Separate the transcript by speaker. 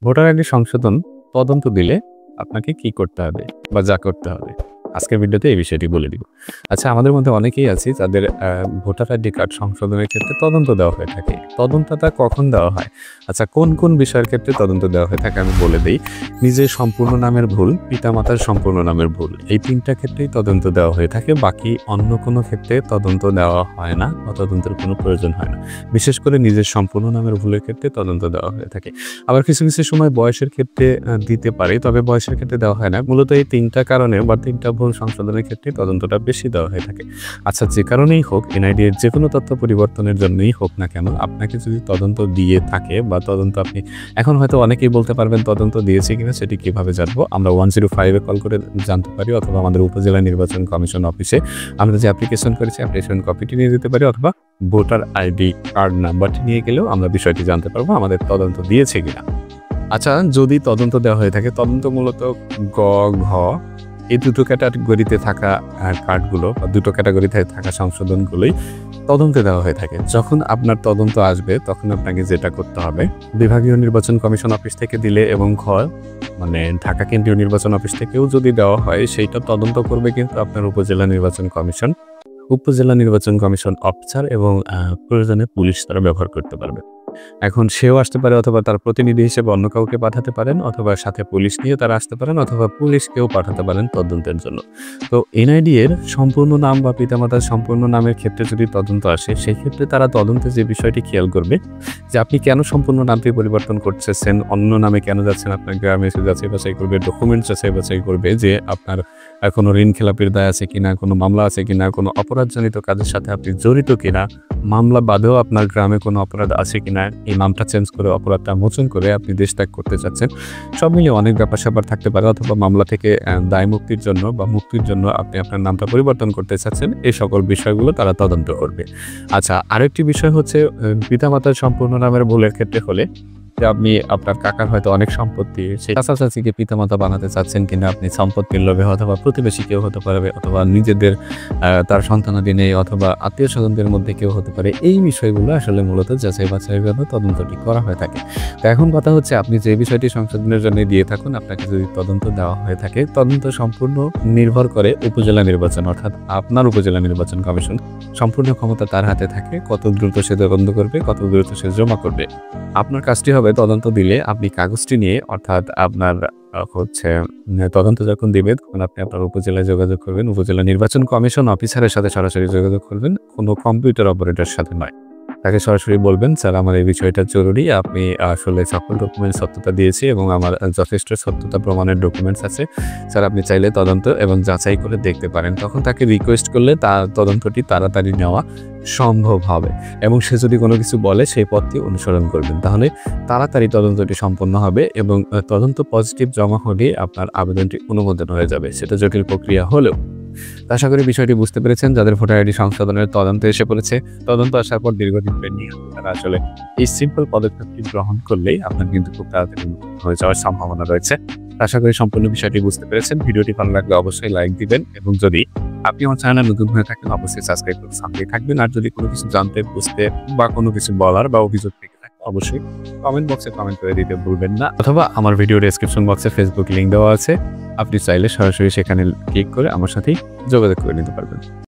Speaker 1: Voter ID সংশোধন তদন্ত দিলে আপনাকে কি করতে হবে বা যা করতে হবে আজকের ভিডিওতে এই বিষয়টি বলে দিব। আচ্ছা, আমাদের মধ্যে অনেকেই আছে যাদের ভোটার আইডি কার্ড সংশোধনের ক্ষেত্রে তদন্ত দেওয়া হয়ে থাকে। তদন্তটা কখন দেওয়া হয়? আচ্ছা, কোন কোন বিষয়ের ক্ষেত্রে তদন্ত দেওয়া হয়ে থাকে আমি বলে দিই। নিজের সম্পূর্ণ নামের ভুল, পিতামাতার সম্পূর্ণ নামের ভুল, এই তিনটা ক্ষেত্রেই তদন্ত দেওয়া হয়ে থাকে। বাকি অন্য কোনো ক্ষেত্রে তদন্ত দেওয়া হয় না বা তদন্তের কোনো প্রয়োজন হয় না। বিশেষ করে নিজের সম্পূর্ণ নামের ভুলের ক্ষেত্রে তদন্ত দেওয়া হয়ে থাকে। আবার কিছু কিছু সময় বয়সের ক্ষেত্রে দিতে পারে, তবে বয়সের ক্ষেত্রে দেওয়া হয় না। মূলত এই তিনটা কারণে বা তিনটা ভুল সংশোধনের ক্ষেত্রে তদন্তটা বেশি দেওয়া হয়ে থাকে। আচ্ছা, যে কারণেই হোক, এনআইডি এর যে কোনো তথ্য পরিবর্তনের জন্যই হোক না কেন, আপনাকে যদি তদন্ত দিয়ে থাকে বা তদন্ত আপনি এখন হয়তো অনেকেই বলতে পারবেন তদন্ত দিয়েছে কিনা সেটি কিভাবে জানবো। আমরা 105-এ কল করে জানতে পারি, অথবা আমাদের উপজেলা নির্বাচন কমিশন অফিসে আমরা যে অ্যাপ্লিকেশন করেছি অ্যাপ্লিকেশন কপিটি নিয়ে দিতে পারি, অথবা ভোটার আইডি কার্ড নাম্বারটি নিয়ে গেলেও আমরা বিষয়টি জানতে পারবো আমাদের তদন্ত দিয়েছে কিনা। আচ্ছা, যদি তদন্ত দেওয়া হয়ে থাকে, তদন্ত মূলত গ, ঘ এই দুটো ক্যাটাগরিতে থাকা কার্ডগুলো বা দুটো ক্যাটাগরিতে থাকা সংশোধনগুলোই তদন্তে দেওয়া হয়ে থাকে। যখন আপনার তদন্ত আসবে তখন আপনাকে যেটা করতে হবে, বিভাগীয় নির্বাচন কমিশন অফিস থেকে দিলে এবং ঘ মানে ঢাকা কেন্দ্রীয় নির্বাচন অফিস থেকেও যদি দেওয়া হয়, সেইটা তদন্ত করবে কিন্তু আপনার উপজেলা নির্বাচন কমিশন, উপজেলা নির্বাচন কমিশন অফিসার এবং প্রয়োজনে পুলিশ তারা ব্যবহার করতে পারবে। এখন সেও আসতে পারে, অথবা তার প্রতিনিধি হিসেবে অন্য কাউকে পাঠাতে পারেন, অথবা সাথে পুলিশ নিয়ে তারা আসতে পারেন, অথবা পুলিশকেও পাঠাতে পারেন তদন্তের জন্য। তো এনআইডি এর সম্পূর্ণ নাম বা পিতামাতার সম্পূর্ণ নামের ক্ষেত্রে যদি তদন্ত আসে, সেই ক্ষেত্রে তারা তদন্তে যে বিষয়টি খেয়াল করবে যে আপনি কেন সম্পূর্ণ নামটি পরিবর্তন করতেছেন, অন্য নামে কেন যাচ্ছেন, আপনার গ্রামে এসে যাচাই বাছাই করবে, ডকুমেন্টস যাচাই বাছাই করবে যে আপনার কোনো ঋণ খেলাপির দায় আছে কিনা, কোনো মামলা আছে কিনা, কোনো অপরাধজনিত কাজের সাথে আপনি জড়িত কিনা, মামলা বাদেও আপনার গ্রামে কোনো অপরাধ আছে কিনা, এই নামটা চেঞ্জ করে অপরাধটা মোচন করে আপনি দেশ ত্যাগ করতে চাচ্ছেন, সব মিলিয়ে অনেক ব্যাপার স্যাপার থাকতে পারে, অথবা মামলা থেকে দায় মুক্তির জন্য বা মুক্তির জন্য আপনি আপনার নামটা পরিবর্তন করতে চাচ্ছেন, এই সকল বিষয়গুলো তারা তদন্ত করবে। আচ্ছা, আরেকটি বিষয় হচ্ছে পিতামাতার সম্পূর্ণ নামের ভুলের ক্ষেত্রে হলে যে আপনি আপনার কাকার হয়তো অনেক সম্পত্তি, সেই চাচা চাচিকে পিতামাতা বানাতে চাচ্ছেন কিনা, আপনি সম্পত্তির লোভে অথবা প্রতিবেশী কেউ হতে পারবে, অথবা নিজেদের তার সন্তানাদি নেই, অথবা আত্মীয় স্বজনদের মধ্যে কেউ হতে পারে। এই বিষয়গুলো আসলে মূলত যাচাই বাছাইয়ের জন্য তদন্তটি করা হয়ে থাকে। তো এখন কথা হচ্ছে, আপনি যে বিষয়টি সংশোধনের জন্য দিয়ে থাকুন, আপনাকে যদি তদন্ত দেওয়া হয়ে থাকে, তদন্ত সম্পূর্ণ নির্ভর করে উপজেলা নির্বাচন, অর্থাৎ আপনার উপজেলা নির্বাচন কমিশন, সম্পূর্ণ ক্ষমতা তার হাতে থাকে। কত দ্রুত সে তদন্ত করবে, কত দ্রুত সে জমা করবে। আপনার কাজটি হবে তদন্ত দিলে আপনি কাগজটি নিয়ে, অর্থাৎ আপনার হচ্ছে তদন্ত যখন দিবে তখন আপনি আপনার উপজেলায় যোগাযোগ করবেন, উপজেলা নির্বাচন কমিশন অফিসারের সাথে সরাসরি যোগাযোগ করবেন, কোনো কম্পিউটার অপারেটরের সাথে নয়। তাকে সরাসরি বলবেন, স্যার আমার এই বিষয়টা জরুরি, আপনি আসলে সকল ডকুমেন্টস সত্যতা দিয়েছি এবং আমার যথেষ্ট সত্যতা প্রমাণের ডকুমেন্টস আছে, স্যার আপনি চাইলে তদন্ত এবং যাচাই করে দেখতে পারেন। তখন তাকে রিকোয়েস্ট করলে তার তদন্তটি তাড়াতাড়ি নেওয়া সম্ভব হবে, এবং সে যদি কোনো কিছু বলে সেই পথটি অনুসরণ করবেন, তাহলে তাড়াতাড়ি তদন্তটি সম্পন্ন হবে এবং তদন্ত পজিটিভ জমা হলে আপনার আবেদনটি অনুমোদন হয়ে যাবে, সেটা জটিল প্রক্রিয়া হলেও। আশা করি বিষয়টি বুঝতে পেরেছেন। যাদের ভোটার আইডি সংশোধনের তদন্ত এসে পড়েছে, তদন্ত আসার পর দীর্ঘদিন পেন্ডিং, তারা আসলে এই সিম্পল পদক্ষেপটি গ্রহণ করলেই আপনার কিন্তু খুব তাড়াতাড়ি হয়ে যাওয়ার সম্ভাবনা রয়েছে। আশা করি সম্পূর্ণ বিষয়টি বুঝতে পেরেছেন। ভিডিওটি ভালো লাগলে অবশ্যই লাইক দিবেন, এবং যদি আপনি আমার চ্যানেলে নতুন হয়ে থাকেন অবশ্যই সাবস্ক্রাইব করে সাথে থাকবেন। আর যদি কোনো কিছু জানতে, বুঝতে বা কোনো কিছু বলার বা অভিযোগ থেকে থাকে, অবশ্যই কমেন্ট বক্সে কমেন্ট করে দিতে ভুলবেন না, অথবা আমার ভিডিও ডেসক্রিপশন বক্সে ফেসবুক লিঙ্ক দেওয়া আছে, আপনি চাইলে সরাসরি সেখানে ক্লিক করে আমার সাথেই যোগাযোগ করে নিতে পারবেন।